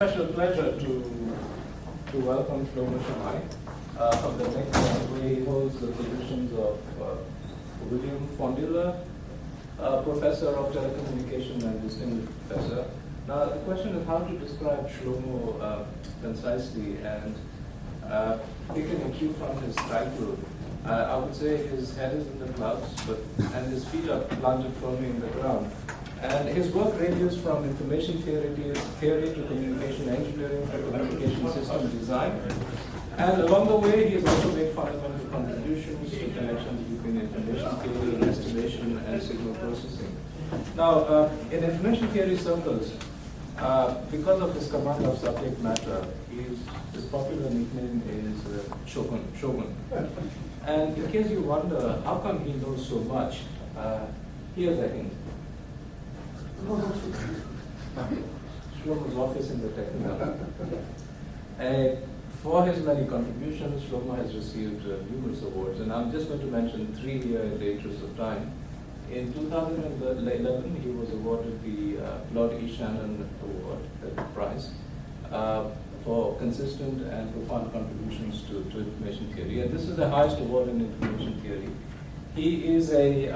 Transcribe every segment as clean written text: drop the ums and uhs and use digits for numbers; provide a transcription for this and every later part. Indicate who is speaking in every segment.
Speaker 1: Special pleasure to welcome Shlomo Shamai from the Technion, where he holds the positions of William Fondiller, Professor of Telecommunications and Distinguished Professor. Now the question is how to describe Shlomo concisely, and taking a cue from his title, I would say his head is in the clouds, and his feet are planted firmly in the ground. And his work ranges from information theory to communication engineering to communication system design. And along the way, he has also made fundamental contributions to connections between information theory, estimation, and signal processing. Now, in information theory circles, because of his command of subject matter, his popular nickname is Shogun. And in case you wonder how come he knows so much, here's a hint. Shlomo's office in the Technion. For his many contributions, Shlomo has received numerous awards, and I'm just going to mention three here in the interest of time. In 2011, he was awarded the Lord E. Shannon Award, the prize, for consistent and profound contributions to information theory. And this is the highest award in information theory. He is a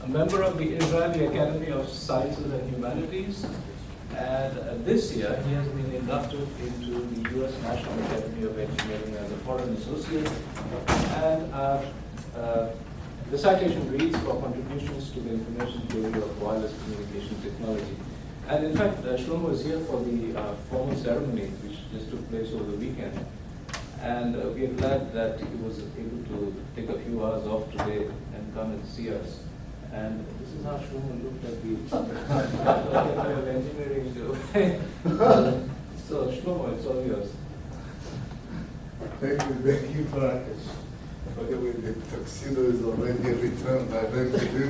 Speaker 1: member of the Israeli Academy of Sciences and Humanities, and this year he has been inducted into the U.S. National Academy of Engineering as a foreign associate, and the citation reads for contributions to the information theory of wireless communication technology. And in fact, Shlomo is here for the formal ceremony, which just took place over the weekend. And we are glad that he was able to take a few hours off today and come and see us. And this is how Shlomo looked at the Academy of Engineering. So Shlomo, it's all yours.
Speaker 2: Thank you, Prakash. By the way, the tuxedo is already returned. I thank you.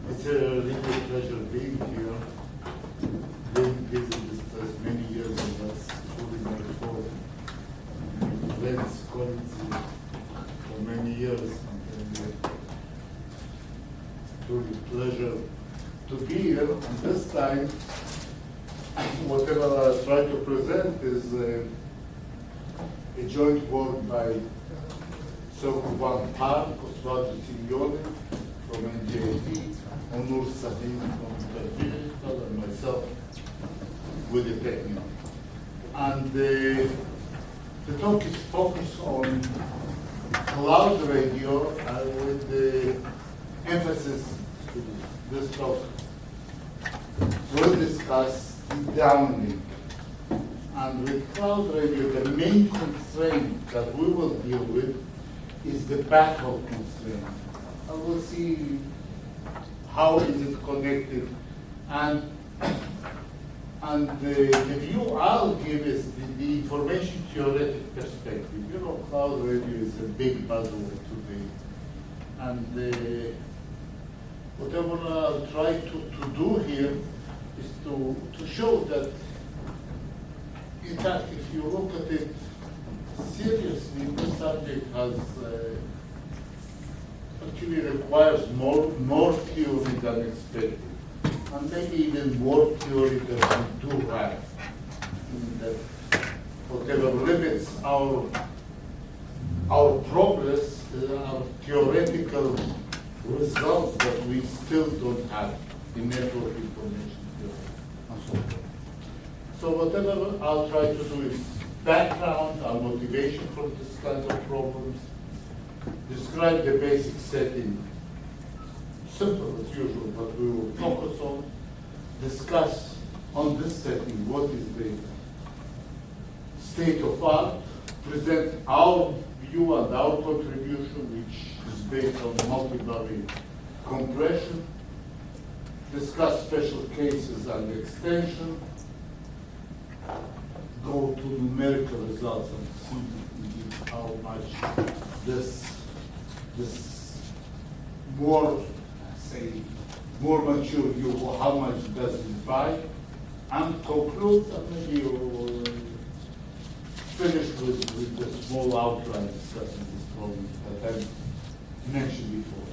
Speaker 2: It's a really pleasure being here. Being busy this past many years, and that's truly my fault. Friends, colleagues for many years, and truly pleasure to be here. And this time, whatever I try to present is a joint work by one part of Simeone from NJIT, Sahin from InterDigital, and myself with the Technion. And the talk is focused on cloud radio with the emphasis to this talk. We'll discuss the downlink. And with cloud radio, the main constraint that we will deal with is the backhaul constraint. And we'll see how is it connected. And the view I'll give is the information theoretic perspective. You know, cloud radio is a big buzzword today. And whatever I'll try to do here is to show that, in fact, if you look at it seriously, this subject has actually requires more theory than expected. And maybe even more theory than we do have. That whatever limits our progress are theoretical results that we still don't have in network information theory and so forth. So whatever I'll try to do is background, our motivation for this kind of problems, describe the basic setting. Simple as usual, but we will focus on, discuss on this setting what is the state of art, present our view and our contribution, which is based on multivariate compression, discuss special cases and extension, go to numerical results and see indeed how much this more mature view, how much does it buy, and conclude, and maybe we'll finish with the small outline discussing this problem that I mentioned before.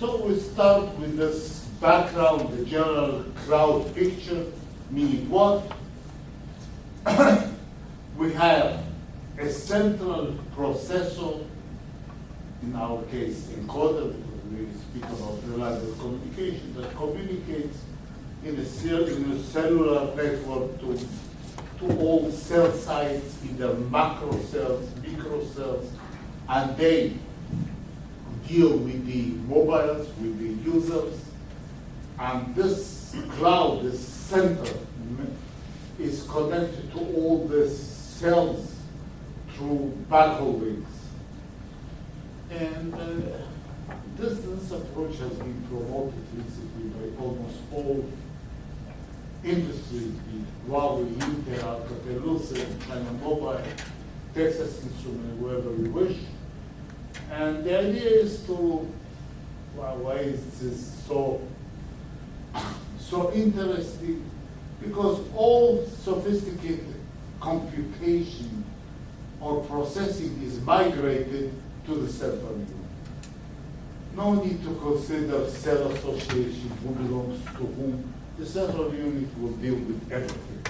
Speaker 2: So we start with this background, the general crowd picture, meaning what? We have a central processor, in our case encoder, because we speak about reliable communication, that communicates in a cellular network to all cell sites, either macro cells, micro cells, and they deal with the mobiles, with the users, and this cloud, this center, is connected to all the cells through backhaul links. And this approach has been promoted recently by almost all industries, be it Huawei, Intel, Alcatel-Lucent, China Mobile, Texas Instruments, wherever you wish. And the idea is to, why is this so interesting? Because all sophisticated computation or processing is migrated to the central unit. No need to consider cell association, who belongs to whom. The central unit will deal with everything.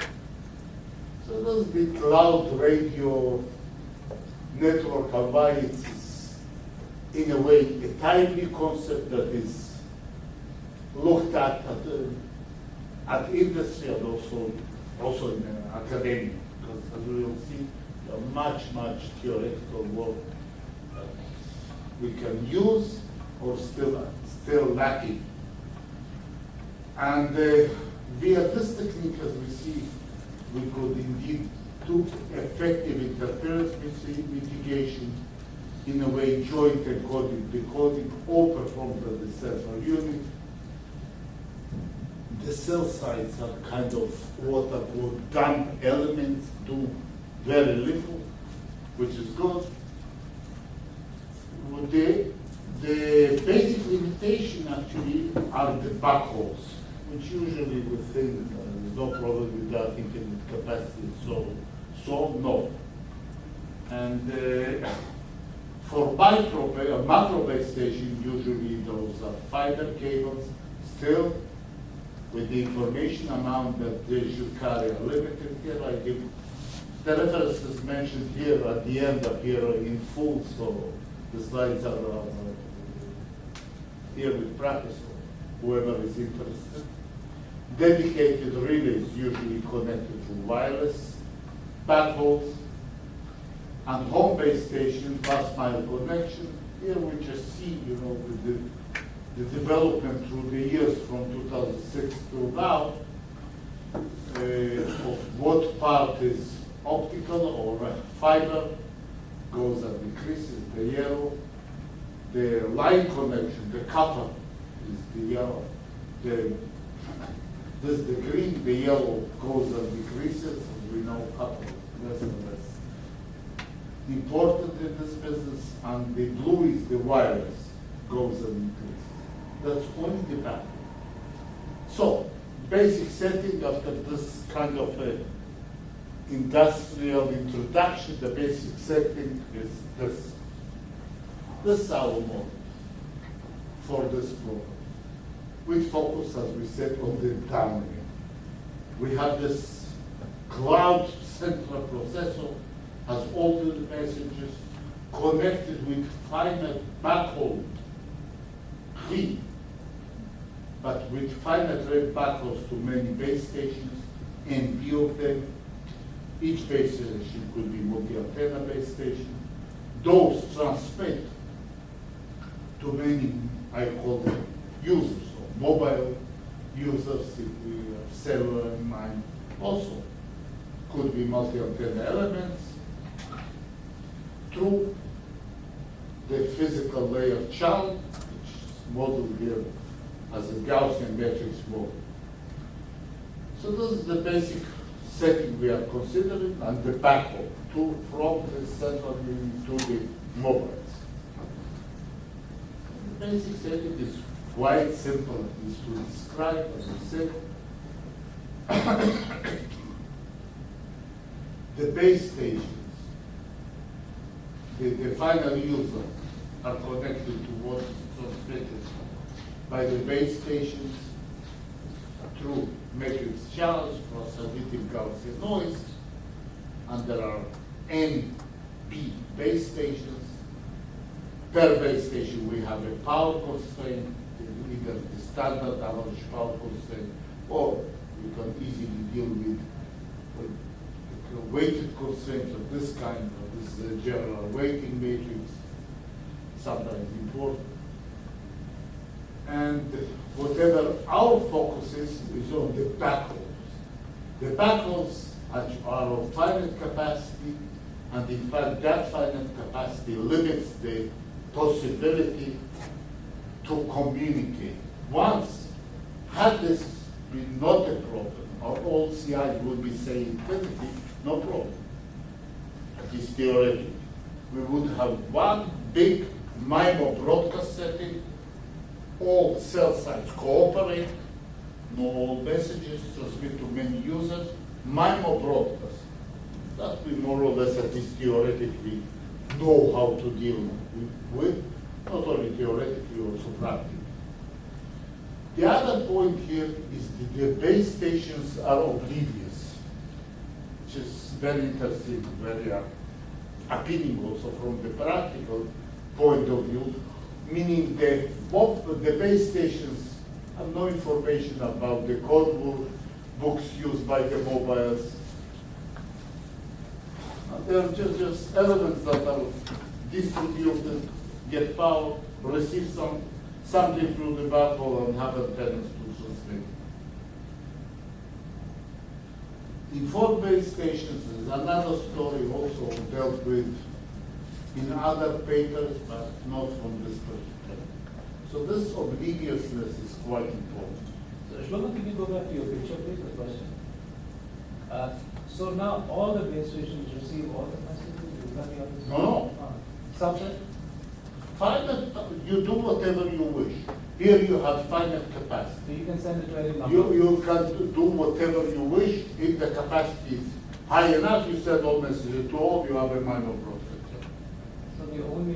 Speaker 2: So that's the cloud radio network alliance, in a way, a timely concept that is looked at industry and also in academia, because as we will see, there are much theoretical work that we can use or still lacking. And via this technique, as we see, we could indeed do effective interference mitigation, in a way joint encoding, decoding, all performed at the central unit. The cell sites are kind of what are called dumb elements, do very little, which is good. The basic limitation actually are the backholes, which usually we think there's no problem with that infinite capacity, so no. And for macro base station, usually those are fiber cables, still with the information amount that they should carry are limited. Here I give the references mentioned here at the end appear in full, so the slides are here with Prakash, whoever is interested. Dedicated relays usually connected to wireless backholes, and home base station, last mile connection. Here we just see, with the development through the years from 2006 to now, of what part is optical or fiber, goes and decreases, the yellow. The line connection, the copper, is the yellow. This is the green, the yellow goes and decreases, and we know copper is less and less important in this business, and the blue is the wireless, goes and increases. That's only the back. So, basic setting after this kind of industrial introduction, the basic setting is this. This is our model for this program. We focus, as we said, on the downlink. We have this cloud central processor, has all the messages connected with finite backhaul key, but with finite rate backhaul to many base stations, and view of them. Each base station could be multi-antenna base station. Those transmit to many, I call them users, or mobile users, if we have cellular in mind. Also, could be multi-antenna elements through the physical layer channel, which is modeled here as a Gaussian matrix model. So this is the basic setting we are considering, and the backhaul from the central unit to the mobiles. The basic setting is quite simple, at least to describe, as I said. The base stations, the final user, are connected to what is transmitted by the base stations through matrix channels plus additive Gaussian noise, and there are n p base stations. Per base station we have a power constraint, either the standard average power constraint, or you can easily deal with weighted constraints of this kind, of this general weighting matrix, sometimes important. And whatever our focus is on the backhauls. The backhauls are of finite capacity, and in fact that finite capacity limits the possibility to communicate. Once, had this been not a problem, or all CIs would be saying infinity, no problem. At least theoretically. We would have one big MIMO broadcast setting, all cell sites cooperate, no all messages transmit to many users, MIMO broadcast. That we more or less at least theoretically know how to deal with, not only theoretically, also practically. The other point here is that the base stations are oblivious, which is very interesting, very appealing also from the practical point of view, meaning that the base stations have no information about the code books used by the mobiles. They're just elements that are distributed, get power, receive something through the backhaul, and have antennas to transmit. The 4 base stations is another story also dealt with in other papers, but not from this perspective. So this obliviousness is quite important.
Speaker 1: So Shlomo, can you go back to your picture, please, the question? So now all the base stations receive all the messages? Is that the other?
Speaker 2: No.
Speaker 1: Subset?
Speaker 2: Finite, you do whatever you wish. Here you have finite capacity.
Speaker 1: So you can send it to any number?
Speaker 2: You can do whatever you wish. If the capacity is high enough, you send all messages to all, you have a minor broadcast.
Speaker 1: So the only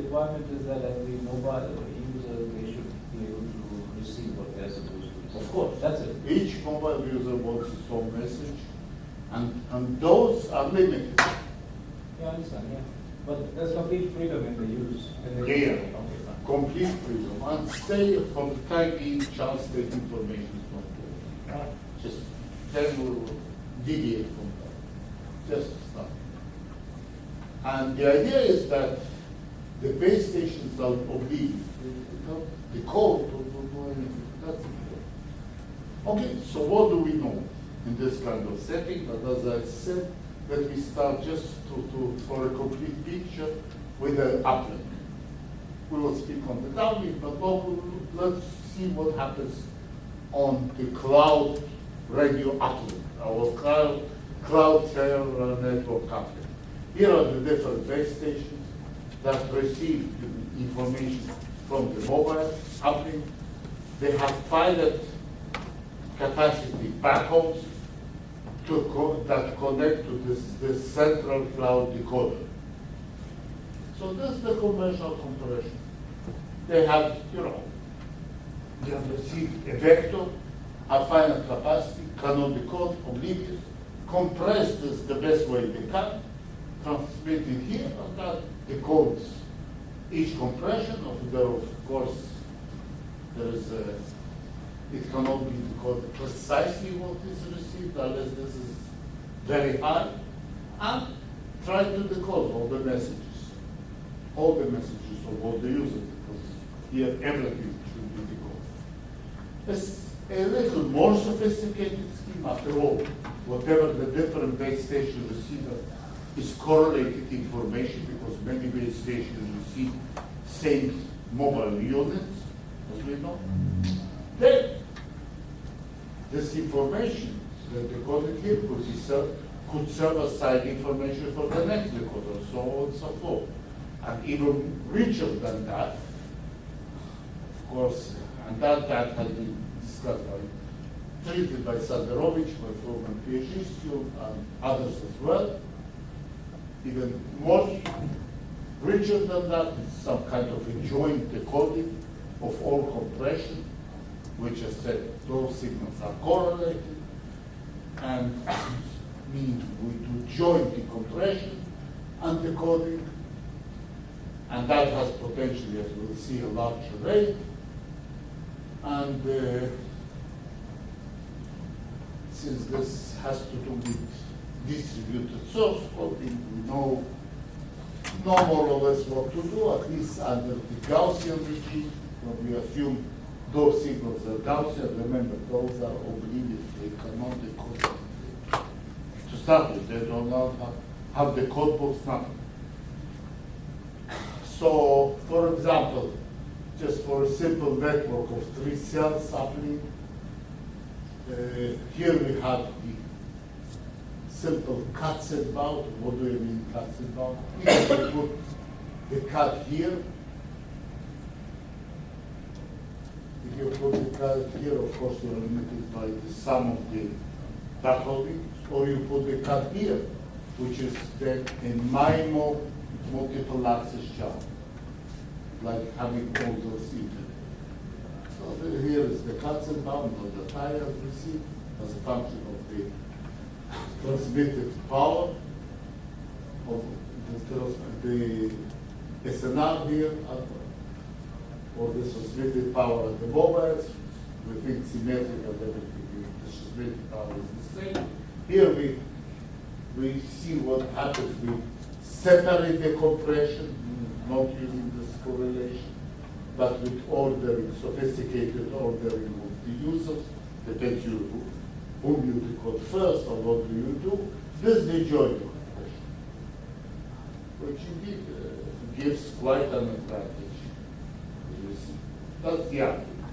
Speaker 1: requirement is that every mobile user, they should be able to receive what they're supposed to receive.
Speaker 2: Of course.
Speaker 1: That's it.
Speaker 2: Each mobile user wants its own message, and those are limited.
Speaker 1: Yeah, I understand, yeah. But there's complete freedom in the use.
Speaker 2: Yeah, complete freedom. And say for the time being, child state information is not good. Just then we'll deviate from that. Just stop. And the idea is that the base stations are oblivious. The code will do anything. That's important. Okay, so what do we know in this kind of setting? But as I said, let me start just for a complete picture with an uplink. We will speak on the downlink, but let's see what happens on the cloud radio uplink, our cloud network uplink. Here are the different base stations that receive the information from the mobile uplink. They have finite capacity backhauls that connect to this central cloud decoder. So this is the conventional compression. They have, they have received a vector, have finite capacity, cannot decode, oblivious, compress this the best way they can, transmit it here, and that decodes each compression. Of course, there is it cannot be decoded precisely what is received unless this is very high, and try to decode all the messages of all the users, because here everything should be decoded. It's a little more sophisticated scheme after all. Whatever the different base station receiver is correlated information, because many base stations receive same mobile units, as we know. Then, this information, the decoded here, could serve as side information for the next decoder, so on and so forth. And even richer than that, of course, and that has been discussed treated by Sanderovich, my former PhD student, and others as well. Even more richer than that is some kind of a joint decoding of all compression, which I said those signals are correlated, and means we do joint decompression and decoding, and that has potentially, as we'll see, a larger rate. And since this has to do with distributed source coding, we know more or less what to do, at least under the Gaussian regime, when we assume those signals are Gaussian. Remember, those are oblivious, they cannot decode. To start with, they do not have the code books, nothing. So, for example, just for a simple network of 3 cells happening, here we have the simple cuts and bound. What do you mean cuts and bound? If we put the cut here, if you put the cut here, of course you are limited by the sum of the backholding, or you put the cut here, which is then a MIMO multiple access channel, like having all those infinite. So here is the cuts and bound of the tire received as a function of the transmitted power of the SNR here, or the transmitted power at the mobiles. We think symmetrical everything, the transmitted power is the same. Here we see what happens. We separate the compression, not using this correlation, but with ordering, sophisticated ordering of the users, depends you whom you decode first or what do you do. This is the joint compression, which indeed gives quite an advantage. You see. That's the argument.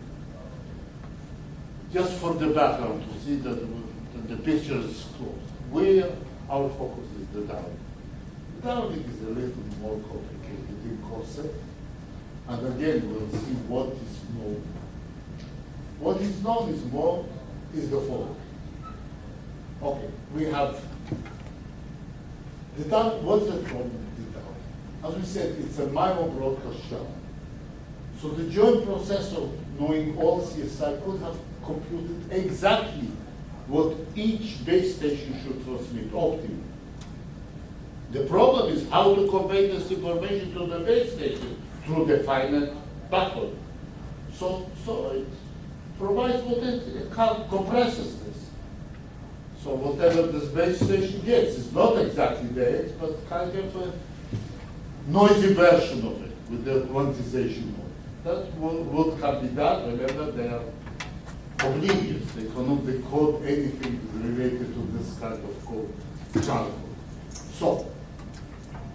Speaker 2: Just for the background to see that the picture is close. Where our focus is the downlink. The downlink is a little more complicated in concept, and again we'll see what is known. What is known is the following. Okay, we have the down. What's the problem with the downlink? As we said, it's a MIMO broadcast channel. So the joint processor, knowing all CSI, could have computed exactly what each base station should transmit optimally. The problem is how to convey this information to the base station through the finite backhaul. So it provides what it compresses this. So whatever this base station gets is not exactly the X, but kind of a noisy version of it with the quantization mode. That what can be done. Remember, they are oblivious. They cannot decode anything related to this kind of code, channel code. So,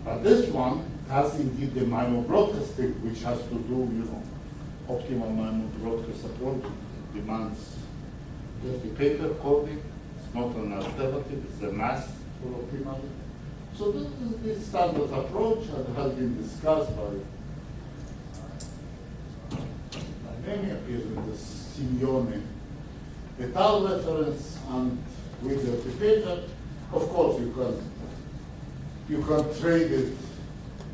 Speaker 2: but this one has indeed the MIMO broadcasting, which has to do, optimal MIMO broadcast approach. It demands dirty paper coding. It's not an alternative. It's a mask for optimality. So this is the standard approach and has been discussed by many, appears in the Simeone et al. Reference, and with the paper. Of course, you can trade it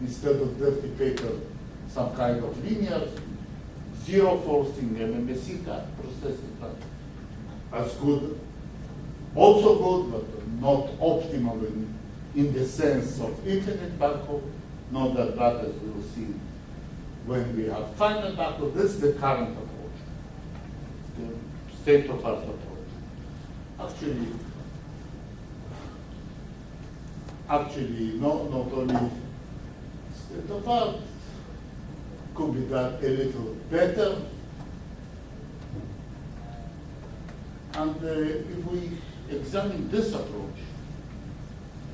Speaker 2: instead of dirty paper, some kind of linear, zero forcing MMSC type processing type. That's good, also good, but not optimal in the sense of infinite backhaul. Not that bad as we will see when we have finite backhaul. This is the current approach, the state-of-art approach. Actually, not only state-of-art, could be done a little better. And if we examine this approach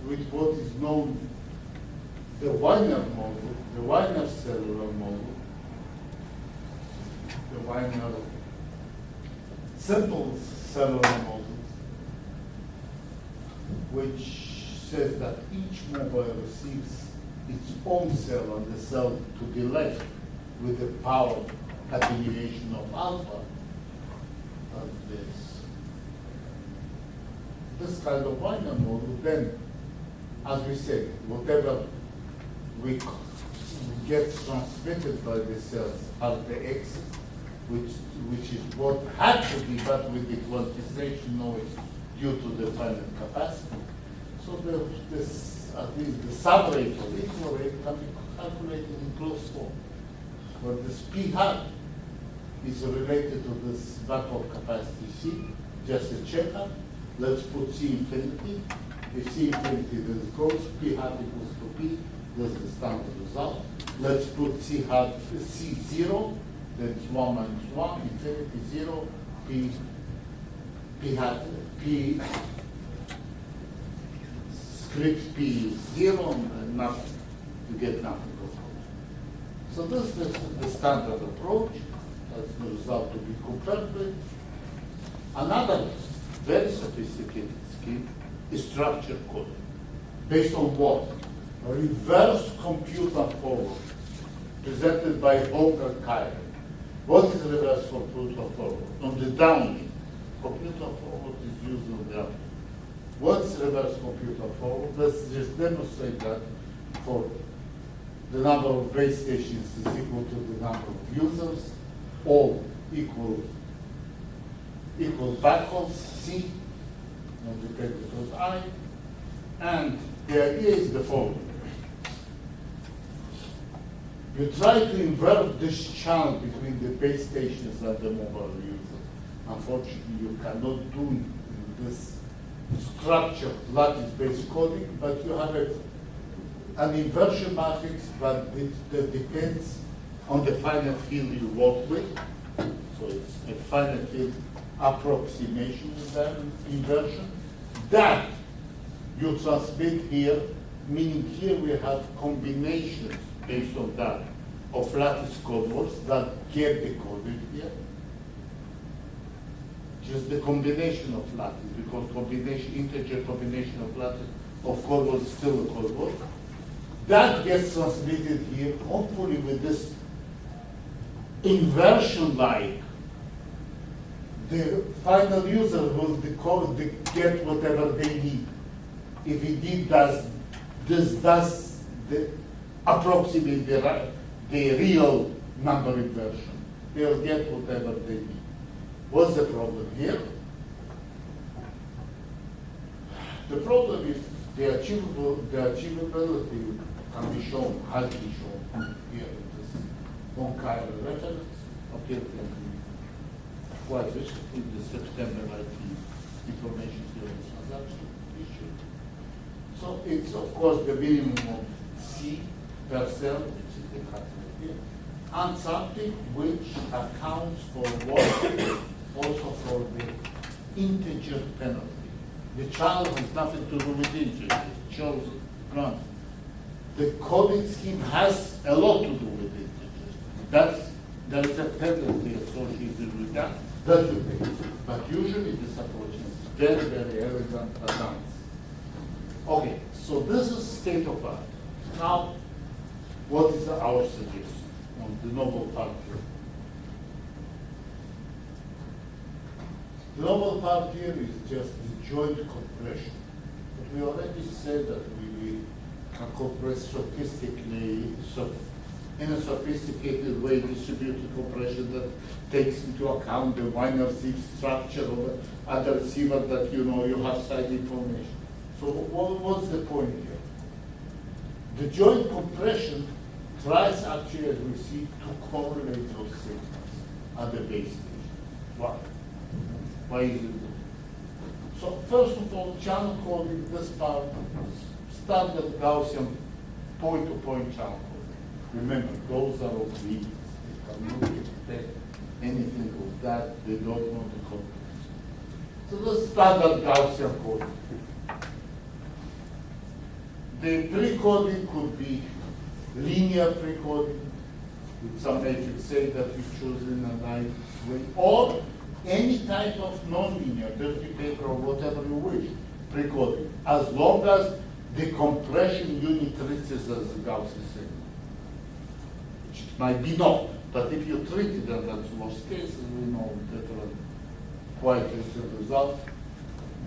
Speaker 2: with what is known the Wiener model, the Wiener cellular model, the Wiener simple cellular model, which says that each mobile receives its own cell and the cell to the left with the power attenuation of alpha, and this kind of Wiener model, then, as we said, whatever we gets transmitted by the cells are the X's, which is what had to be, but with the quantization noise due to the finite capacity. So at least the subrate or equal rate can be calculated in closed form. But this P hat is related to this Backhaul capacity C, just a checkup. Let's put C infinity. If C infinity this goes, P hat equals to P, that's the standard result. Let's put C hat C 0, that's 1 minus 1, infinity 0, P hat P script P is 0 and nothing. You get nothing. So this is the standard approach. That's the result to be compared with. Another very sophisticated scheme is structured coding. Based on what? A reverse computer forward presented by Holger Kyler. What is reverse computer forward? On the downlink, computer forward is used on the downlink. What's reverse computer forward? Let's just demonstrate that for the number of base stations is equal to the number of users, all equal backhauls, C, multiplied with I, and the idea is the following. You try to invert this channel between the base stations and the mobile user. Unfortunately, you cannot do it in this structured lattice-based coding, but you have an inversion matrix, but that depends on the finite field you work with. So it's a finite field approximation inversion that you transmit here, meaning here we have combinations based on that of lattice code words that get decoded here. Just the combination of lattice, because integer combination of lattice of code words is still a code word. That gets transmitted here, hopefully with this inversion like the final user will get whatever they need. If indeed does the approximate the real number inversion, they'll get whatever they need. What's the problem here? The problem is the achievability can be shown, has been shown here in this Von-Kyler reference, appeared quite recently in the September 19 information theory transaction issue. So it's of course the minimum of C per cell, which is the category here, and something which accounts for what? Also for the integer penalty. The child has nothing to do with integers, it shows none. The coding scheme has a lot to do with integers. There is a penalty associated with that. That's the thing. But usually this approach is very, very elegant advanced. Okay, so this is state of art. Now, what is our suggestion on the novel part here? The novel part here is just the joint compression. But we already said that we can compress sophisticatedly, in a sophisticated way, distributed compression that takes into account the winner sieve structure of the receiver that you have side information. So what's the point here? The joint compression tries actually, as we see, to correlate those signals at the base station. Why? Why is it? So first of all, channel coding, this part, standard Gaussian point-to-point channel coding. Remember, those are oblivious. They cannot detect anything of that. They don't know the context. So the standard Gaussian coding. The pre-coding could be linear pre-coding with some matrix A that you choose in a nice way, or any type of non-linear, dirty paper or whatever you wish, pre-coding, as long as the compression unit treats it as a Gaussian signal, which it might be not. But if you treat it, and that's most cases, we know different, quite different results.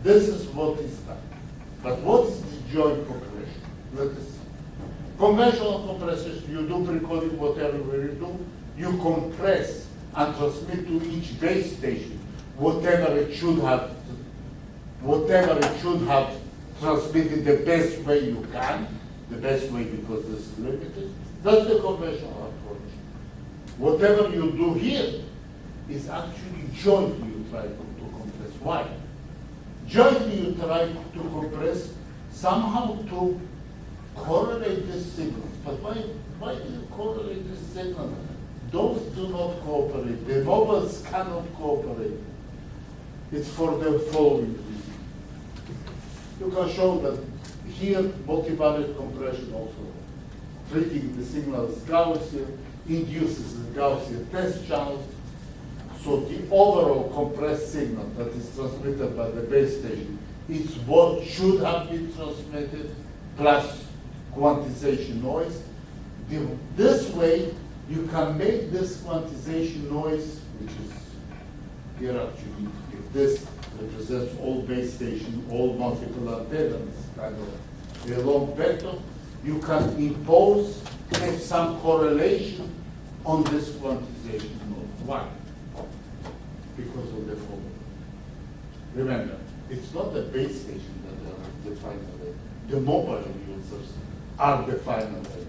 Speaker 2: This is what is done. But what is the joint compression? Let us see. Conventional compressors, you do precoding, whatever you do, you compress and transmit to each base station whatever it should have transmitted the best way you can, the best way because this is limited. That's the conventional approach. Whatever you do here is actually jointly you try to compress. Why? Jointly you try to compress somehow to correlate this signal. But why do you correlate this signal? Those do not cooperate. The mobiles cannot cooperate. It's for the following reason. You can show that here multivariate compression also treating the signal as Gaussian induces the Gaussian test channel. So the overall compressed signal that is transmitted by the base station is what should have been transmitted plus quantization noise. This way, you can make this quantization noise, which is here actually, if this represents all base station, all multiple antennas, kind of a long vector, you can impose some correlation on this quantization noise. Why? Because of the following. Remember, it's not the base station that are the final end. The mobile users are the final end.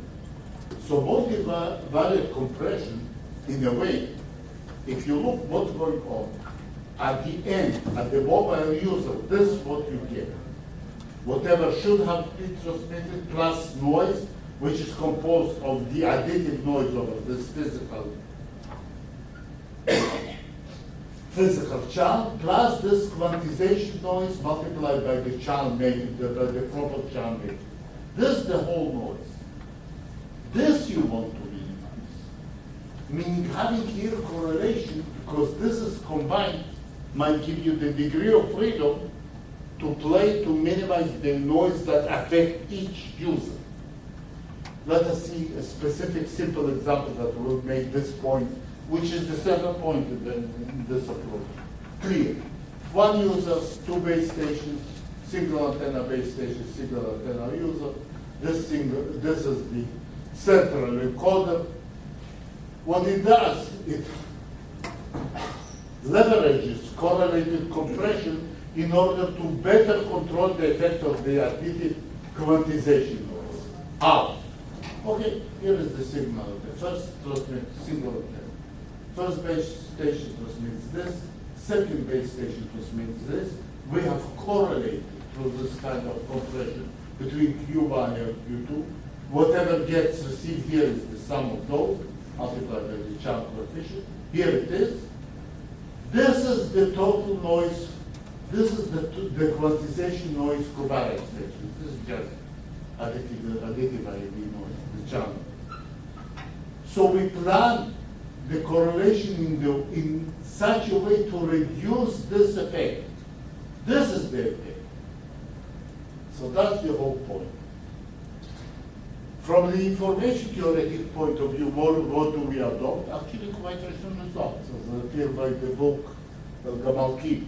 Speaker 2: So multivariate compression, in a way, if you look what's going on, at the end, at the mobile user, this is what you get. Whatever should have been transmitted plus noise, which is composed of the additive noise over this physical channel, plus this quantization noise multiplied by the channel making, the proper channel making. This is the whole noise. This you want to minimize. Meaning having here correlation, because this is combined, might give you the degree of freedom to play to minimize the noise that affect each user. Let us see a specific simple example that will make this point, which is the second point in this approach. Clear. One user, two base stations, single antenna base station, single antenna user. This is the central encoder. What it does, it leverages correlated compression in order to better control the effect of the additive quantization noise. How? Okay, here is the signal. The first transmits single antenna. First base station transmits this, second base station transmits this. We have correlated through this kind of compression between Q1 and Q2. Whatever gets received here is the sum of those, multiplied by the channel coefficient. Here it is. This is the total noise. This is the quantization noise covariance section. This is just additive IAB noise, the channel. So we plan the correlation in such a way to reduce this effect. This is the effect. So that's the whole point. From the information theoretic point of view, what do we adopt? Actually, quite recent results, as appeared by the book of Gamalki,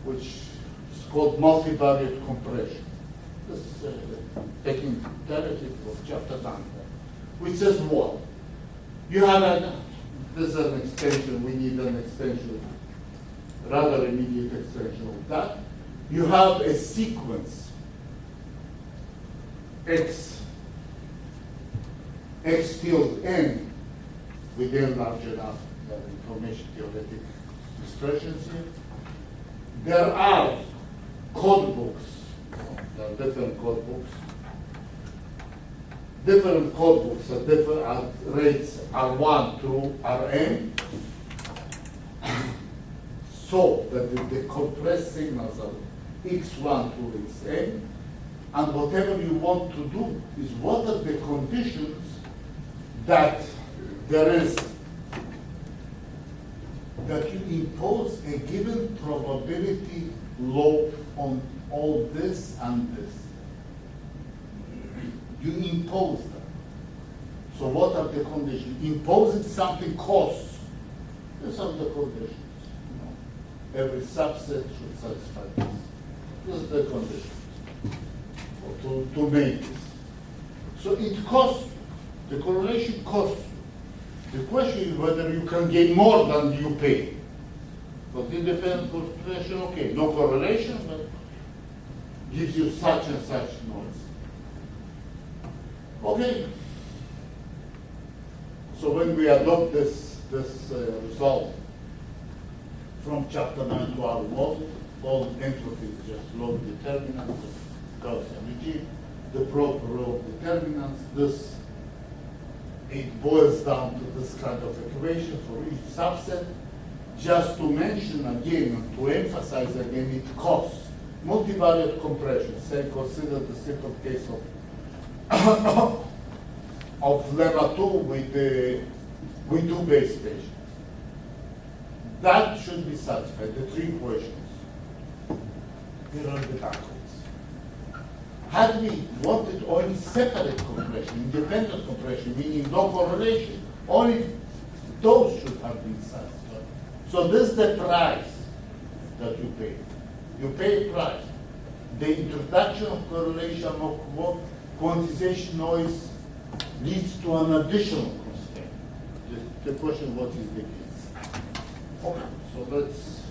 Speaker 2: which is called multivariate compression. This is taking Technion-Israel of chapter 9, which says what? You have this is an extension, we need an extension, rather immediate extension of that. You have a sequence, X tilde n within large enough information theoretic expressions here. There are code books, there are different code books. Different code books at different rates R1 to Rn, so that the compressed signals are x1 to xn, and whatever you want to do is what are the conditions that there is, that you impose a given probability loop on all this and this. You impose them. So what are the conditions? Imposing something costs. These are the conditions. Every subset should satisfy this. This is the condition to make this. So it costs, the correlation costs. The question is whether you can gain more than you pay. But independent correlation, okay, no correlation, but gives you such and such noise. Okay. So when we adopt this result from chapter 9 to our model, all entropy is just log determinants of Gaussian regime, the proper row of determinants. This, it boils down to this kind of equation for each subset. Just to mention again and to emphasize again, it costs multivariate compression. Say, consider the simple case of of lemma 2 with two base stations. That should be satisfied, the three equations. Here are the backwards. Had we wanted only separate compression, independent compression, meaning no correlation, only those should have been satisfied. So this is the price that you pay. You pay a price. The introduction of correlation of quantization noise leads to an additional constraint. The question, what is the case? Okay, so let's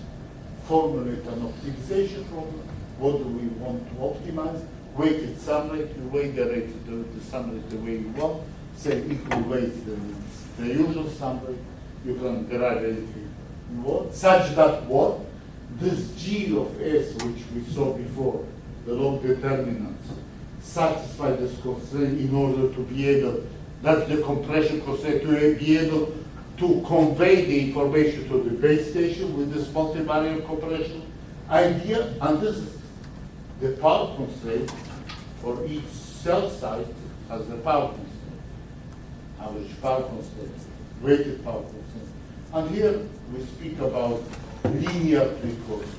Speaker 2: formulate an optimization problem. What do we want to optimize? Weighted sum rate, you weight the rate, the sum rate the way you want. Say equal weights, then it's the usual sum rate. You can derive anything you want, such that what? This G of S, which we saw before, the log determinants, satisfy this constraint in order to be able, that's the compression constraint, to be able to convey the information to the base station with this multivariate compression idea. And this is the power constraint for each cell site as the power constraint, average power constraint, weighted power constraint. And here we speak about linear precoding.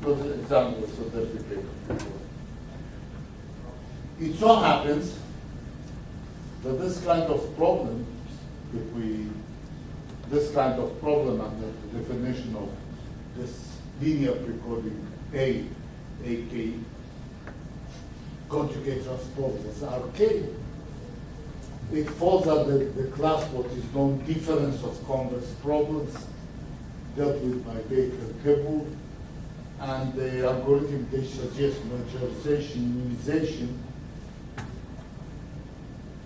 Speaker 2: Those examples of the precoding. It so happens that this kind of problem, this kind of problem under the definition of this linear precoding A, AK, conjugate transpose as RK, it falls under the class what is known difference of converse problems dealt with by Baker and Tebul, and the algorithm they suggest majorization, minimization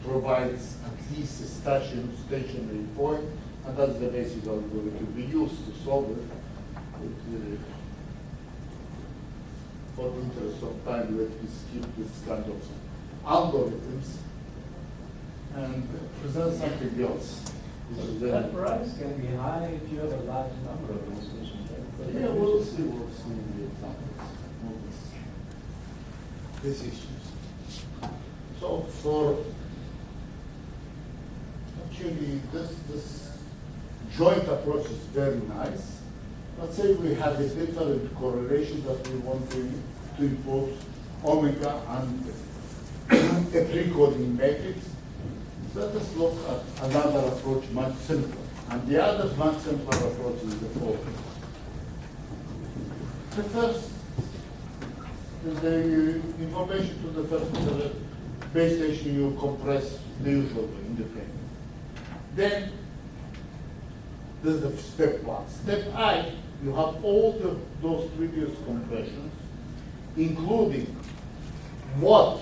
Speaker 2: provides at least a stationary point, and that's the basic algorithm we use to solve it. For the interest of time, let me skip this kind of algorithms and present something else.
Speaker 1: That price can be high if you have a large number of those stations, right?
Speaker 2: Yeah, we'll see in the examples. These issues. So for actually this joint approach is very nice. Let's say we have a different correlation that we want to impose omega and a precoding matrix. Let us look at another approach much simpler. And the other much simpler approach is the following. The first is the information to the first base station you compress the usual way, independent. Then this is the step one. Step I, you have all those previous compressions, including what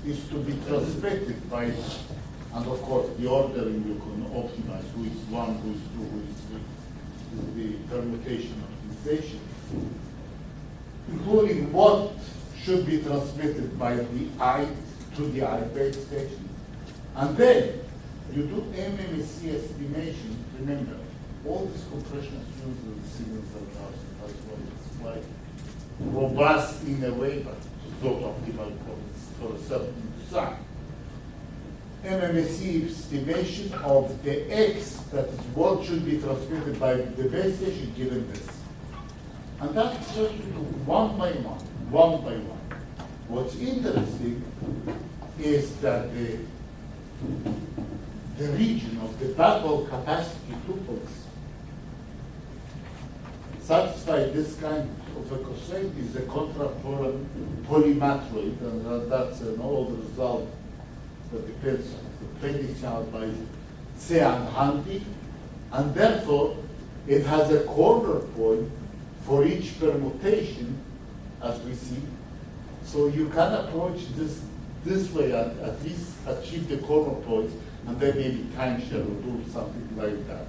Speaker 2: is to be transmitted by, and of course the ordering you can optimize, who is one, who is two, who is three, the permutation optimization, including what should be transmitted by the I to the I base station. And then you do MMSC estimation. Remember, all these compression assumes that the signals are thousand. That's why it's quite robust in a way, but it's not optimal for a certain design. MMSC estimation of the X, that is what should be transmitted by the base station given this. And that's just one by one. What's interesting is that the region of the backhaul capacity tuples satisfy this kind of a constraint is a contra polymatroid, and that's an old result that depends on the fading channel by C and Handy, and therefore it has a corner point for each permutation, as we see. So you can approach this way and at least achieve the corner points, and then maybe timeshare or do something like that.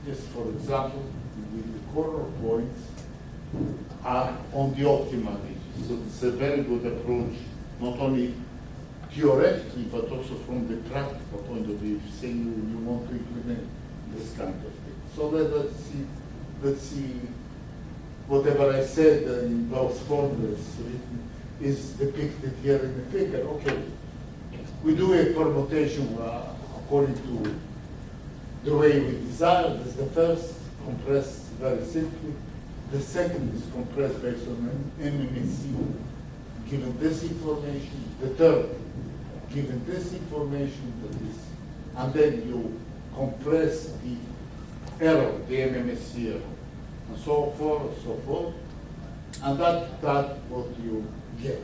Speaker 2: Just for example, with the corner points are on the optimal edges. So it's a very good approach, not only theoretically, but also from the practical point of view, if say you want to implement this kind of thing. So let's see, whatever I said in those formulas is depicted here in the figure. Okay, we do a permutation according to the way we desire. There's the first, compressed very simply. The second is compressed based on MMSE, given this information. The third, given this information, that is, and then you compress the error, the MMSE error, and so forth, and so forth, and that's what you get.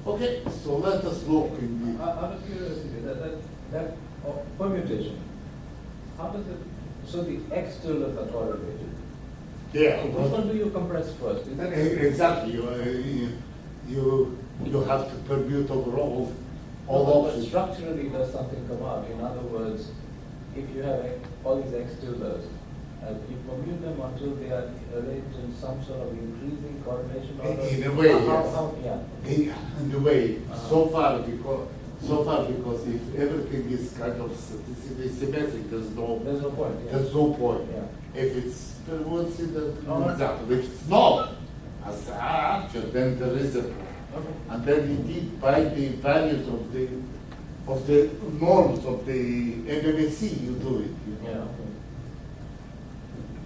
Speaker 2: Okay, so let us look in the...
Speaker 1: Out of curiosity, that permutation, how does it, so the externals are correlated.
Speaker 2: Yeah.
Speaker 1: So which one do you compress first? Is that
Speaker 2: Exactly. You have to permute over all
Speaker 1: but
Speaker 2: options.
Speaker 1: structurally does something come out? In other words, if you have all these externals, you permute them until they are arranged in some sort of increasing correlation order?
Speaker 2: In a way, yes.
Speaker 1: Yeah.
Speaker 2: In a way, so far because if everything is kind of statistically symmetric, there's no
Speaker 1: point. Yeah.
Speaker 2: There's no point.
Speaker 1: Yeah.
Speaker 2: If it's, we'll see that
Speaker 1: Alright.
Speaker 2: example. If it's not, as actual, then there is a point.
Speaker 1: Okay.
Speaker 2: And then indeed, by the values of the norms of the MMSE, you do it. You know?
Speaker 1: Yeah. Okay.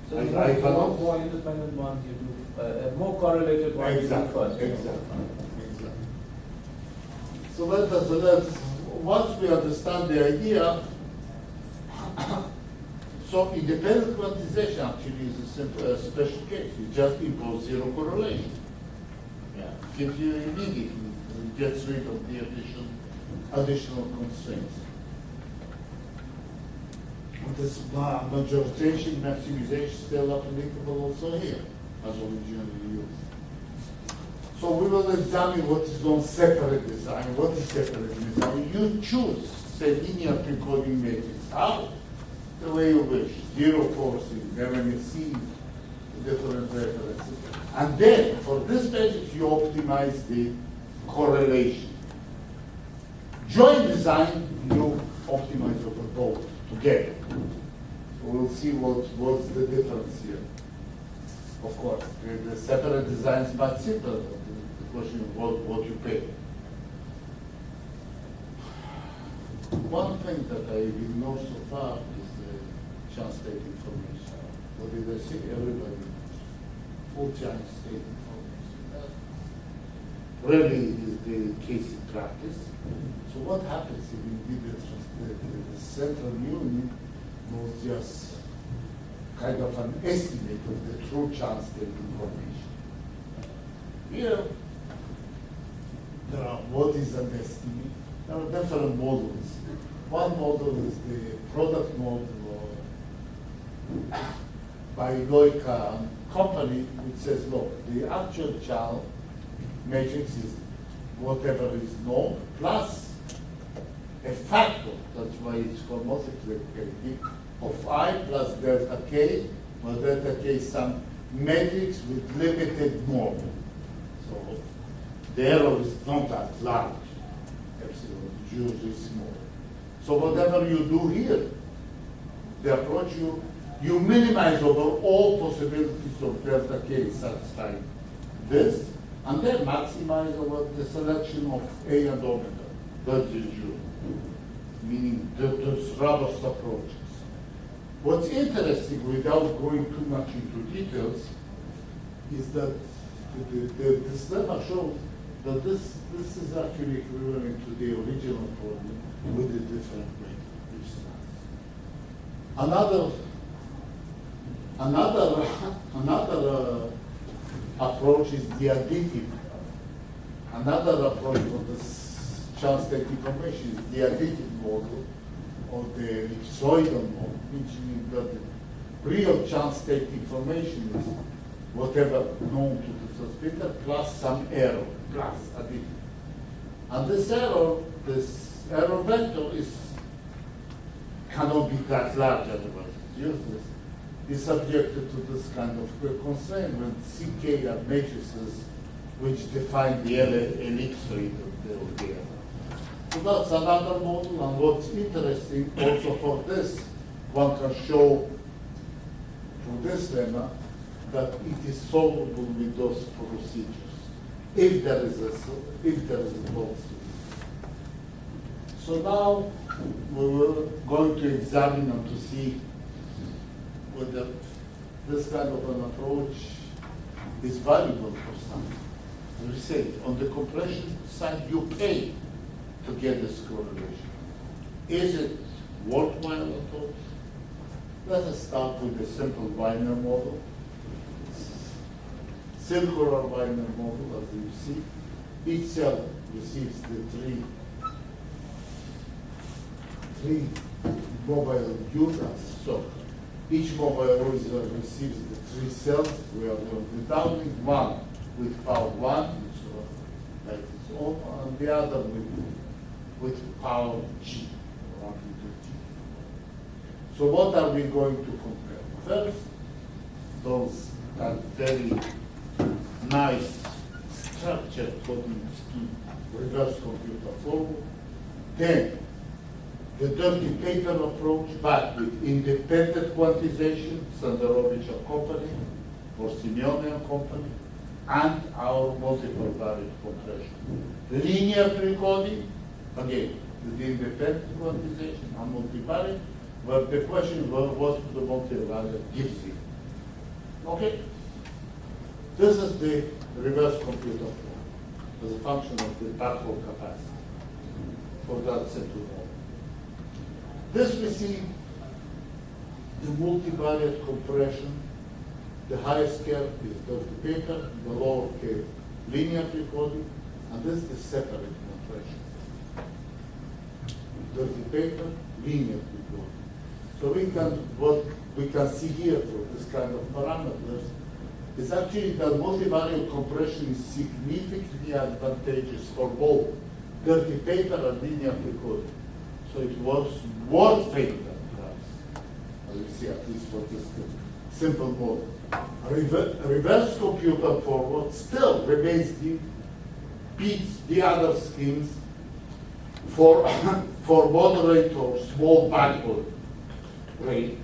Speaker 1: So
Speaker 2: I
Speaker 1: the
Speaker 2: cannot-
Speaker 1: more independent ones you do, more correlated ones you do first.
Speaker 2: Exactly. So let's once we understand the idea, so independent quantization actually is a simple, special case. You just impose zero correlation. Yeah. Gives you immediately, it gets rid of the additional constraints. This majorization, maximization still applicable also here, as originally used. So we will examine what is on separate design. What is separate design? You choose, say, linear precoding matrix. How? The way you wish. Zero forcing, MMSE, different references. And then, for this matrix, you optimize the correlation. Joint design, you optimize over both together. So we'll see what's the difference here. Of course, the separate design is much simpler. The question of what you pay. One thing that I ignore so far is the chance state information. What did I say? Everybody knows. Full chance state information. That really is the case in practice. So what happens if we did the central unit was just kind of an estimate of the true chance state information? Here, what is an estimate? There are different models. One model is the product model by Loika company, which says, look, the actual channel matrix is whatever is known, plus a factor, that's why it's called multiplicative, of I plus delta k, where delta k is some matrix with limited norm. So the error is not that large. Epsilon is usually small. So whatever you do here, the approach you minimize over all possibilities of delta k satisfying this, and then maximize over the selection of A and omega. That's usual, meaning those robust approaches. What's interesting, without going too much into details, is that this lemma shows that this is actually equivalent to the original problem with a different way. Another approach is the additive. Another approach for this chance state information is the additive model or the ellipsoidal model, which means that the real chance state information is whatever known to the transmitter plus some error, plus additive. And this error vector cannot be that large, otherwise it's useless. Is subjected to this kind of constraint when CK are matrices which define the ellipsoid of the error. So that's another model, and what's interesting also for this, one can show through this lemma that it is solvable with those procedures, if there is a policy. So now we were going to examine and to see whether this kind of an approach is valuable for some. As we say, on the compression side, you pay to get this correlation. Is it worthwhile at all? Let us start with the simple binary model. Circular binary model, as you see. Each cell receives the three mobile units. So each mobile user receives the 3 cells. We are doing the downlink, one with power 1, which like its own, and the other with power G, or amplitude G. So what are we going to compare? First, those are very nice structured coding scheme, reverse computer forward. Then the dirty paper approach, but with independent quantization, Sandarovich and company, or Simeone and company, and our multiple variate compression. Linear precoding, again, with the independent quantization and multivariate, but the question was what the multivariate gives you. Okay? This is the reverse computer form as a function of the backhaul capacity for that simple model. This we see the multivariate compression. The highest curve is dirty paper, the lower curve linear precoding, and this is the separate compression. Dirty paper, linear precoding. So what we can see here for this kind of parameters is actually that multivariate compression is significantly advantageous for both dirty paper and linear precoding. So it was worth paying that price, as you see, at least for this simple model. Reverse computer forward still remains beats the other schemes for moderate or small backhaul rate.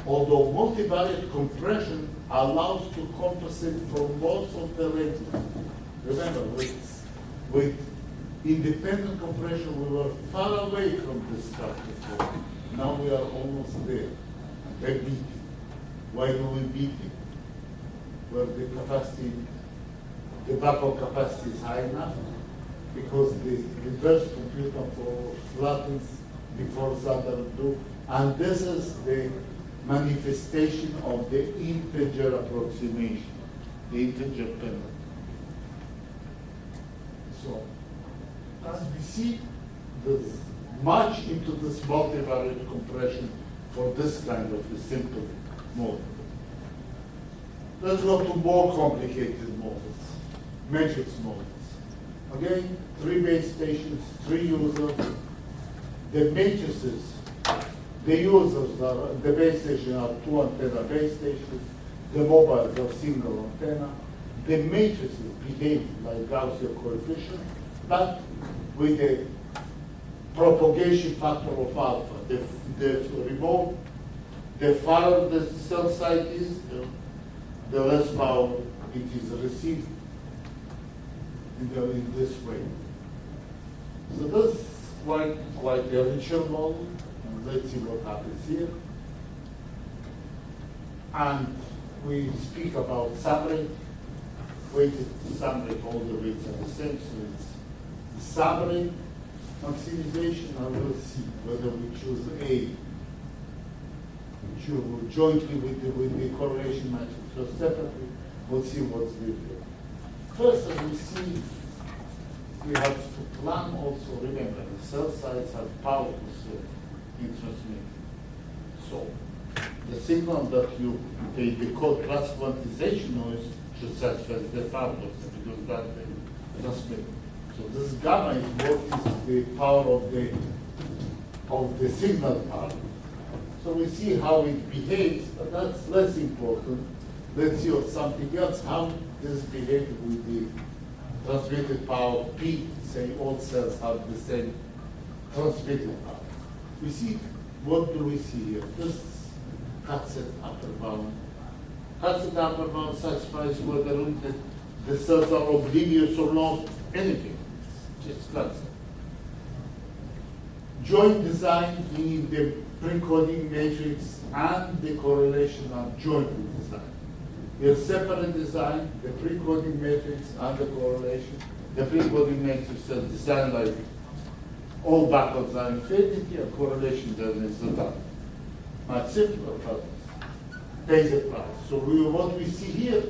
Speaker 2: Although multivariate compression allows to compensate for most of the rate. Remember, with independent compression, we were far away from this structure. Now we are almost there. And they beat it. Why do we beat it? Well, the capacity, the backhaul capacity is high enough because the reverse computer for flattens before Zander do. And this is the manifestation of the integer approximation, the integer penalty. So, as we see, there's much into this multivariate compression for this kind of a simple model. Let's go to more complicated models, matrix models. Again, 3 base stations, 3 users. The matrices, the users are, the base station are 2 antenna base stations. The mobiles are single antenna. The matrices behave like Gaussian coefficient, but with a propagation factor of alpha. The remote, the farther the cell site is, the less power it is received in this way. So this is quite a richer model, and let's see what happens here. And we speak about sum rate, weighted sum rate, all the weights are the same, so it's the sum rate maximization, and we'll see whether we choose A jointly with the correlation matrix, so separately, we'll see what's different. First, as we see, we have to plan also, remember, the cell sites have power to serve in transmitting. So the signal that they call plus quantization noise should satisfy the power because that they transmit. So this gamma is what is the power of the signal part. So we see how it behaves, but that's less important. Let's see of something else, how this behaves with the transmitted power of P. Say all cells have the same transmitted power. We see, what do we see here? This cut-set upper bound. Cut-set upper bound satisfies whether the cells are oblivious or not, anything, just cut-set. Joint design, meaning the precoding matrix and the correlation are jointly designed. Here, separate design, the precoding matrix and the correlation. The precoding matrix is designed like all backhauls are infinity, a correlation then is the dot. Much simpler, but basic price. So what we see here,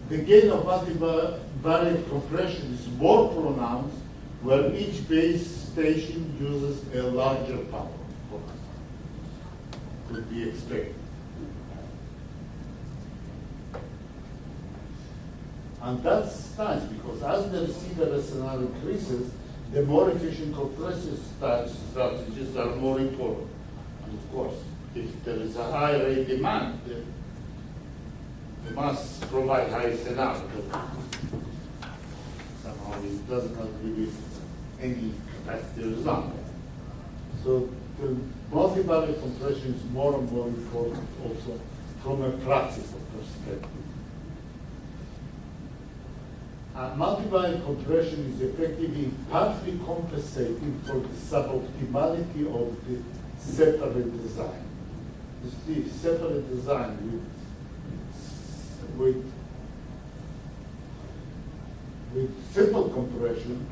Speaker 2: the gain of multivariate compression is more pronounced where each base station uses a larger power. Could be expected. And that's nice because as the receiver SNR increases, the more efficient compression strategies are more important. And of course, if there is a high rate demand, you must provide high SNR. Somehow it does not give you any capacity result. So the multivariate compression is more and more important also from a practical perspective. Multivariate compression is effectively partly compensating for the suboptimality of the separate design. You see, separate design with simple compression,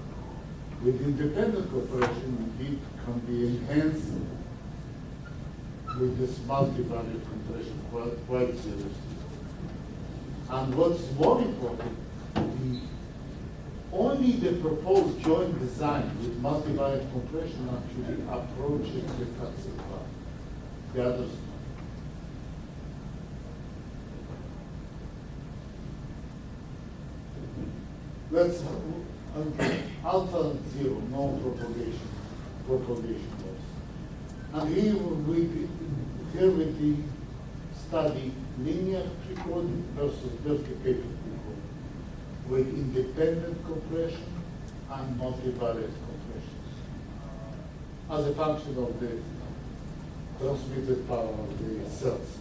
Speaker 2: with independent compression, indeed can be enhanced with this multivariate compression quite seriously. And what's more important, only the proposed joint design with multivariate compression actually approaches the cut-set part. The others don't. Let's alpha 0, no propagation loss. And here we study linear precoding versus vertical precoding with independent compression and multivariate compressions as a function of the transmitted power of the cells.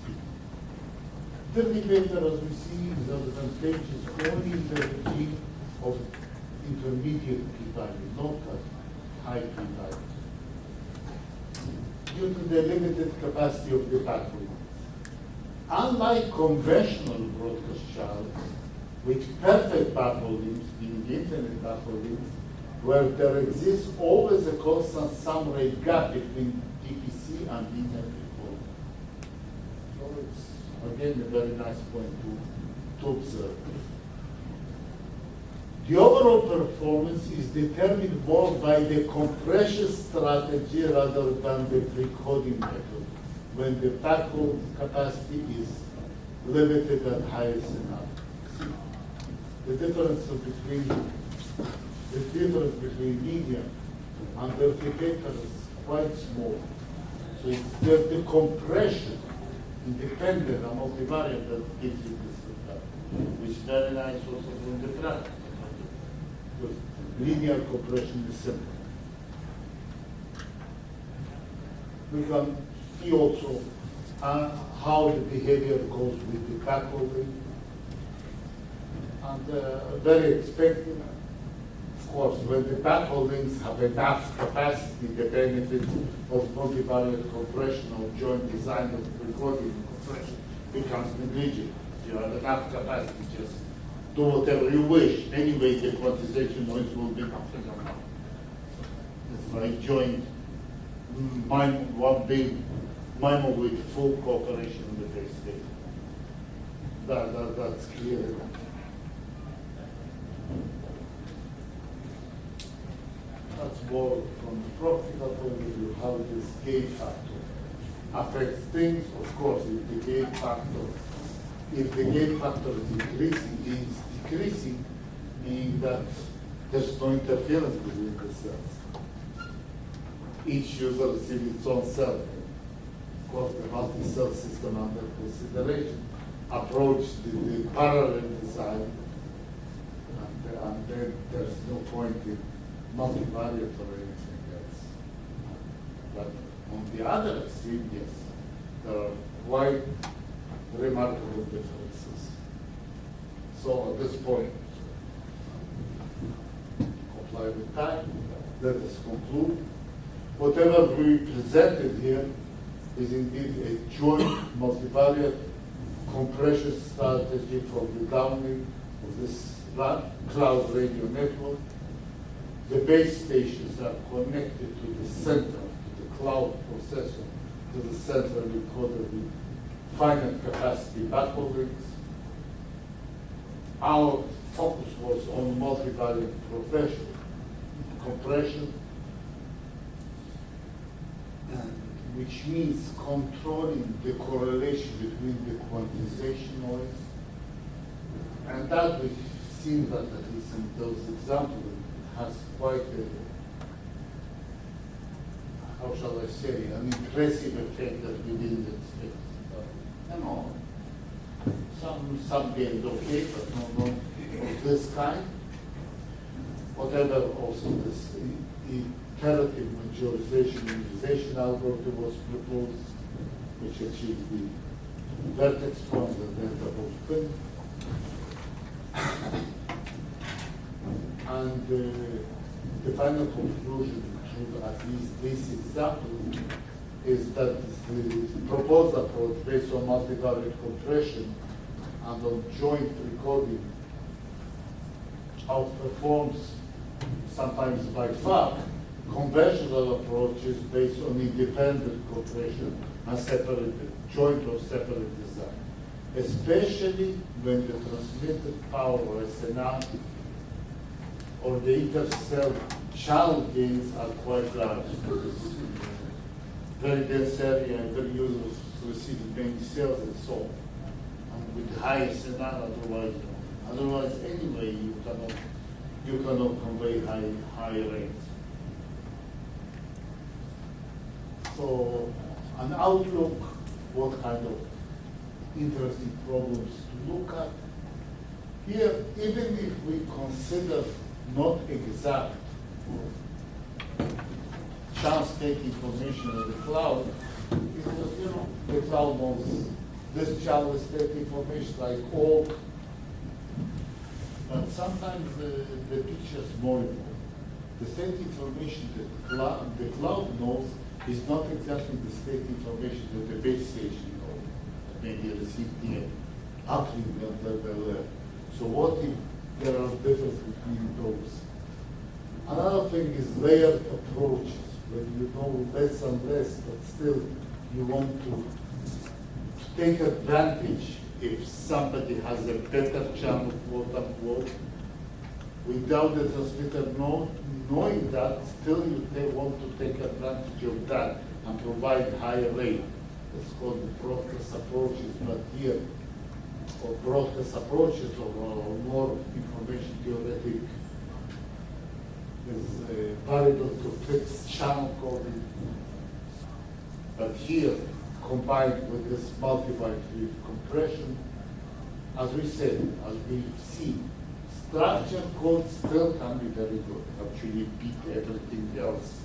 Speaker 2: The indicator, as we see, is advantageous only in the regime of intermediate P value, not at high P value, due to the limited capacity of the backhaul. Unlike conventional broadcast channels, with perfect backhaul links, being infinite backhaul links, where there exists always a constant sum rate gap between DPC and linear precoding. So it's, again, a very nice point to observe. The overall performance is determined more by the compression strategy rather than the precoding method, when the backhaul capacity is limited at highest enough. The difference between linear and verticator is quite small. So it's just the compression, independent and multivariate, that gives you this effect, which is very nice also from the practice. Because linear compression is simple. We can see also how the behavior goes with the backhaul link. And very expected, of course, when the backhaul links have enough capacity, the benefit of multivariate compression or joint design of precoding compression becomes negligible. You have enough capacity, just do whatever you wish. Anyway, the quantization noise will be nothing or nothing. It's like joint one big MIMO with full cooperation in the base state. That's clear enough. more from the practical point of view, how this gain factor affects things. Of course, if the gain factor is decreasing, meaning that there's no interference between the cells. Each user receives its own cell. Of course, the multi-cell system under consideration approach the parallel design, and then there's no point in multivariate or anything else. But on the other extreme, yes, there are quite remarkable differences. So at this point, comply with time, let us conclude. Whatever we presented here is indeed a joint multivariate compression strategy from the downlink of this cloud radio network. The base stations are connected to the center, to the cloud processor, to the central encoder with finite-capacity backhaul links. Our focus was on multivariate compression, which means controlling the correlation between the quantization noise. And that we've seen that at least in those examples, it has quite a, how shall I say, an impressive effect that we didn't expect. Some gains okay, but not of this kind. Whatever also this iterative majorization minimization algorithm was proposed, which achieved the vertex point and interval fin. And the final conclusion to at least this example is that the proposed approach based on multivariate compression and on joint recording outperforms sometimes by far conventional approaches based on independent compression and joint or separate design, especially when the transmitted power or SNR or the intercell channel gains are quite large. Very dense area and very users receiving many cells and so on. And with high SNR, otherwise anyway you cannot convey high rates. So an outlook, what kind of interesting problems to look at. Here, even if we consider not exact chance state information in the cloud, because the cloud knows this channel state information like all, but sometimes the picture is more important. The state information that the cloud knows is not exactly the state information that the base station knows, that maybe received the uplink level. So what if there are differences between those? Another thing is layered approaches, when you know less and less, but still you want to take advantage if somebody has a better channel, quote unquote, without the transmitter knowing that, still you want to take advantage of that and provide higher rate. It's called the broadcast approaches, but here, or broadcast approaches or more information theoretic is variable to fixed channel coding. But here, combined with this multivariate compression, as we said, as we've seen, structure code still can be very good, actually beat everything else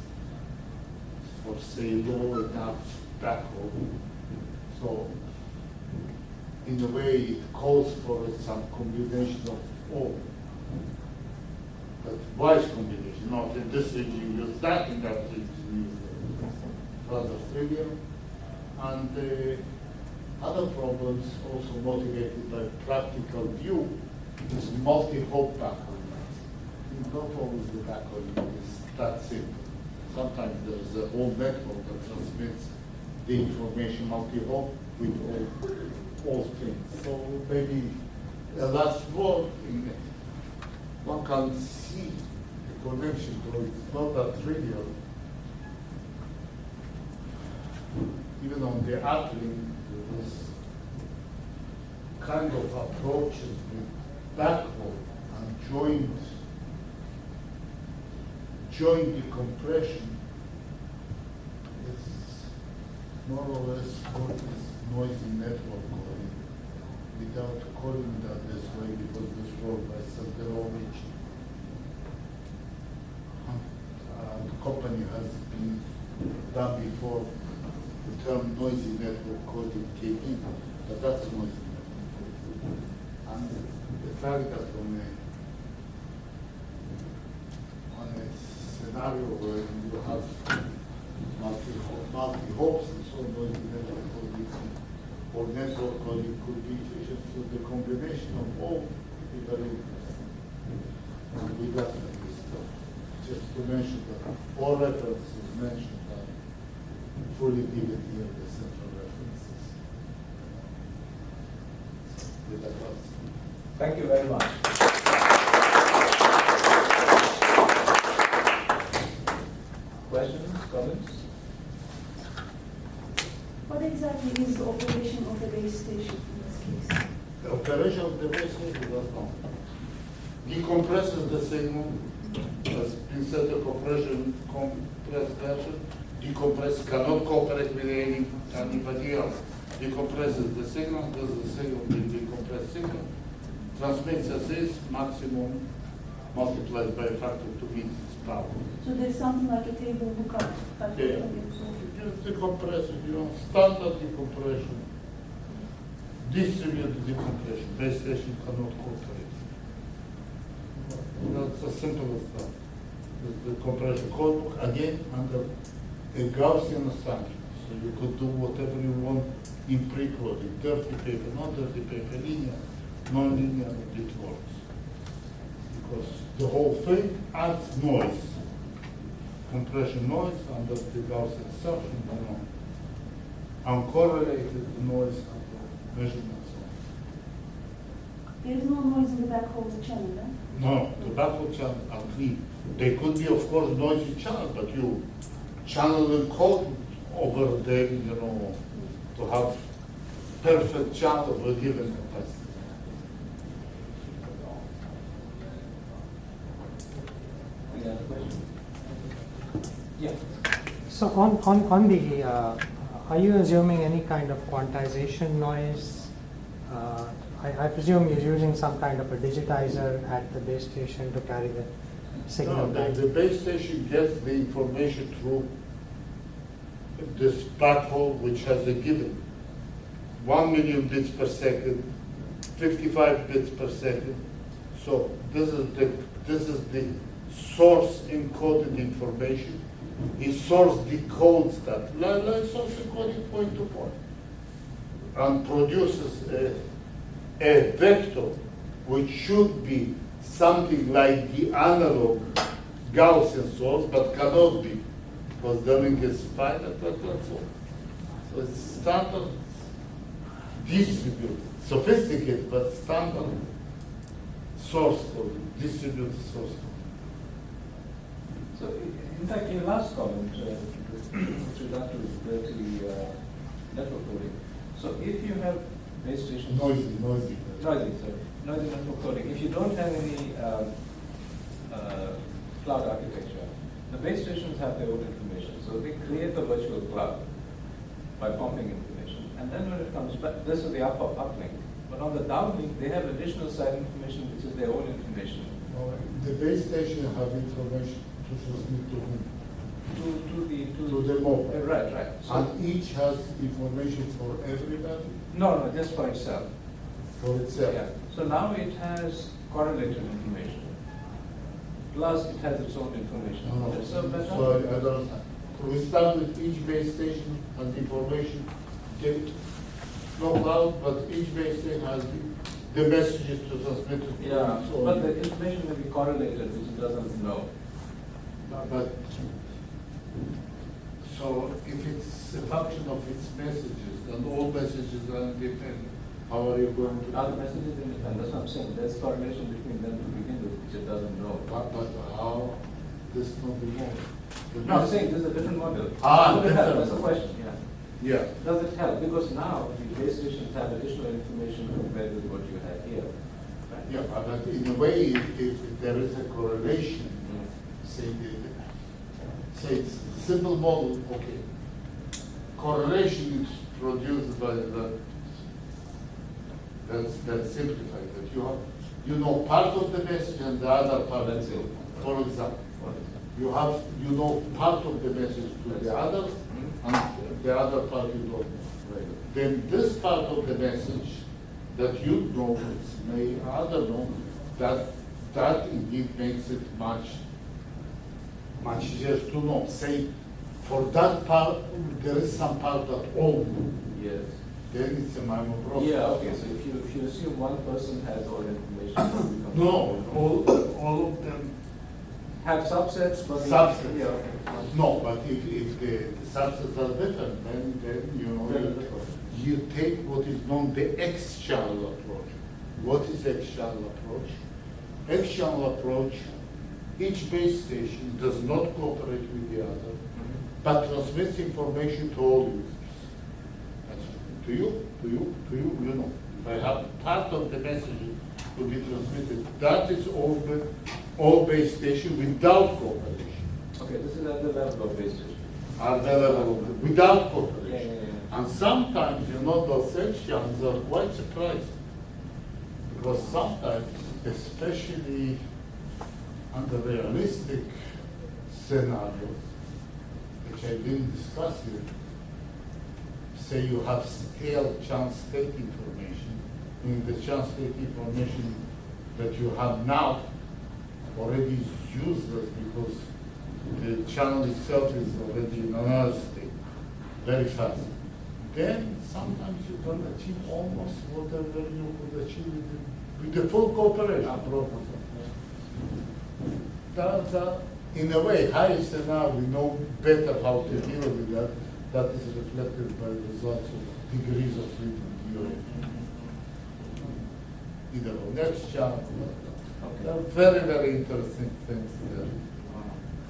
Speaker 2: for say low enough backhaul. So in a way it calls for some combination of all. But wise combination, not in this region you use that, in that region you use rather trivial. And other problems also motivated by practical view is multi-hop backhaul. Not always the backhaul is that simple. Sometimes there is a whole network that transmits the information multi-hop with all things. So maybe a last word, one can see the connection, so it's not that trivial. Even on the uplink, there was kind of approaches with backhaul and joint decompression is more or less what is noisy network calling, without calling that this way, because this work by Sanderovich, the company has been done before. The term noisy network coding came in, but that's noisy network. And the fact that on a scenario where you have multi-hops and so noisy network coding or network coding could be efficient, so the combination of all is very interesting. And we got this stuff. Just to mention that all references mentioned are fully given here, the central references. With that class.
Speaker 1: Thank you very much. Questions, comments?
Speaker 3: What exactly is the operation of the base station in this case?
Speaker 2: The operation of the base station does not. Decompresses the signal, as been said, the compressed version, decompress, cannot cooperate with anybody else. Decompresses the signal, does the signal with the compressed signal, transmits as is, maximum multiplies by a factor to meet its power.
Speaker 3: So there's something like a table lookup.
Speaker 2: Yeah. Just decompression, standard decompression, distributed decompression, base station cannot cooperate. That's as simple as that. The compression codebook, again, under a Gaussian assumption. So you could do whatever you want in precoding, dirty paper, not dirty paper, linear, non-linear, it works. Because the whole thing adds noise. Compression noise under the Gaussian assumption, uncorrelated noise under measurements.
Speaker 3: There is no noise in the backhaul channel, right?
Speaker 2: No, the backhaul channels are clean. They could be, of course, noisy channels, but you channel the code over them, to have perfect channel of a given capacity.
Speaker 1: Any other question? Yeah.
Speaker 4: So on the, are you assuming any kind of quantization noise? I presume you're using some kind of a digitizer at the base station to carry the signal
Speaker 2: No,
Speaker 4: back.
Speaker 2: the base station gets the information through this backhaul, which has a given 1 million bits per second, 55 bits per second. So this is the source encoded information. The source decodes that, like source encoding point to point, and produces a vector which should be something like the analog Gaussian source, but cannot be, because the link is finite, that's all. So it's standard, distributed, sophisticated, but standard source code, distributed source code.
Speaker 1: So, in fact, your last comment with regard to dirty network coding. So, if you have base stations,
Speaker 2: Noisy.
Speaker 1: noisy network coding. If you don't have any cloud architecture, the base stations have their own information. So they create the virtual cloud by pumping information, and then when it comes back, this is the uplink. But on the downlink, they have additional side information, which is their own information.
Speaker 2: The base station have information to transmit to whom? To the mobile.
Speaker 1: Right. So,
Speaker 2: And each has information for everybody?
Speaker 1: no, just for itself.
Speaker 2: For itself?
Speaker 1: Yeah. So now it has correlated information. Plus, it has its own information.
Speaker 2: No.
Speaker 1: So, but
Speaker 2: So I don't understand. We start with each base station has information, no cloud, but each base station has the messages to transmit it.
Speaker 1: yeah,
Speaker 2: So
Speaker 1: but the information will be correlated, which it doesn't know.
Speaker 2: But so if it's a function of its messages, then all messages are independent, how are you going to?
Speaker 1: Are the messages independent? That's what I'm saying. There's correlation between them to begin with, which it doesn't know.
Speaker 2: But how? This is not the model.
Speaker 1: No, I'm saying this is a different model.
Speaker 2: Ah,
Speaker 1: Would it help?
Speaker 2: different.
Speaker 1: That's the question, yeah.
Speaker 2: Yeah.
Speaker 1: Does it help? Because now the base stations have additional information compared with what you have here. Right?
Speaker 2: Yeah, but in a way, if there is a correlation, say, it's a simple model, okay. Correlation is produced by that's simplified, that you know part of the message and the other part.
Speaker 1: That's it.
Speaker 2: For example, you know part of the message to the others, and the other part you don't know.
Speaker 1: Right.
Speaker 2: Then this part of the message that you know, may other know, that indeed makes it much easier to know. Say, for that part, there is some part that all know.
Speaker 1: Yes.
Speaker 2: Then it's a minor problem.
Speaker 1: Yeah, okay, so if you assume one person has all information. it becomes-
Speaker 2: No, all of them.
Speaker 1: Have subsets, but.
Speaker 2: Subsets.
Speaker 1: Yeah, okay.
Speaker 2: No, but if the subsets are different, then you know,
Speaker 1: Then different.
Speaker 2: you take what is known the X-channel approach. What is X-channel approach? X-channel approach, each base station does not cooperate with the other, but transmits information to all users. To you, you know. If I have part of the message to be transmitted, that is all base station without cooperation.
Speaker 1: Okay, this is at the level of base station.
Speaker 2: Are available without cooperation.
Speaker 1: Yeah.
Speaker 2: And sometimes, you know, those sections are quite surprising. Because sometimes, especially under realistic scenarios, which I didn't discuss here, say you have stale chance state information, and the chance state information that you have now already is useless because the channel itself is already in another state, very fast. Then sometimes you can achieve almost whatever you could achieve with the full cooperation. In a way, high scenario, we know better how to deal with that. That is reflected by the results of degrees of freedom. Either on next channel. There are very, very interesting things there.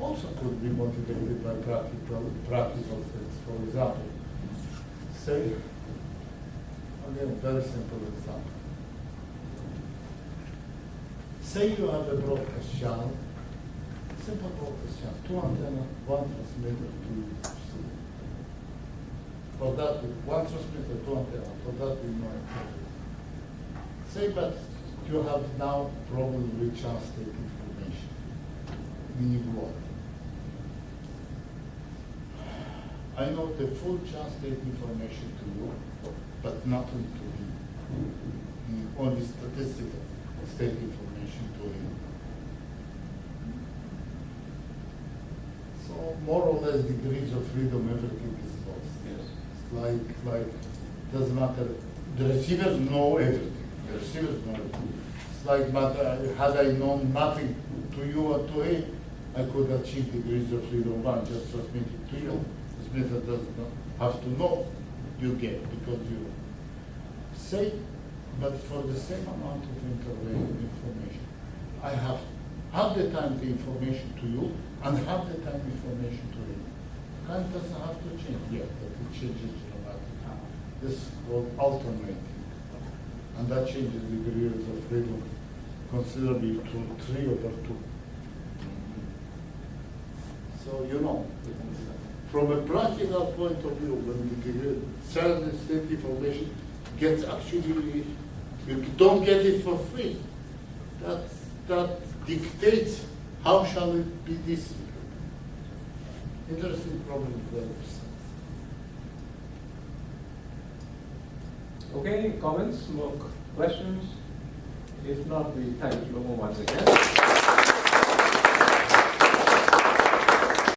Speaker 2: Also could be motivated by practical things. For example, say, again, very simple example. Say you have a broadcast channel, simple broadcast channel, 2 antennas, 1 transmitter, 2 receiver. For that, 1 transmitter, 2 antennas, for that we know. Say, but you have now problems with chance state information. Meaning what? I know the full chance state information to you, but nothing to me. Only statistical state information to him. So more or less degrees of freedom, everything is lost.
Speaker 1: Yes.
Speaker 2: It's like doesn't matter. The receivers know everything. The receivers know everything. It's like, but had I known nothing to you or to him, I could achieve degrees of freedom 1, just transmit it to you. Transmitter does not have to know, you get, because you say, but for the same amount of information, I have half the time the information to you and half the time information to him. Kind doesn't have to change yet, but it changes dramatically. This is called alternating. And that changes degrees of freedom considerably to 3/2. So, you know, from a practical point of view, when the certain state information gets actually, you don't get it for free. That dictates how shall it be distributed. Interesting problem develops.
Speaker 1: Okay, comments, more questions? If not, we thank Shlomo once again.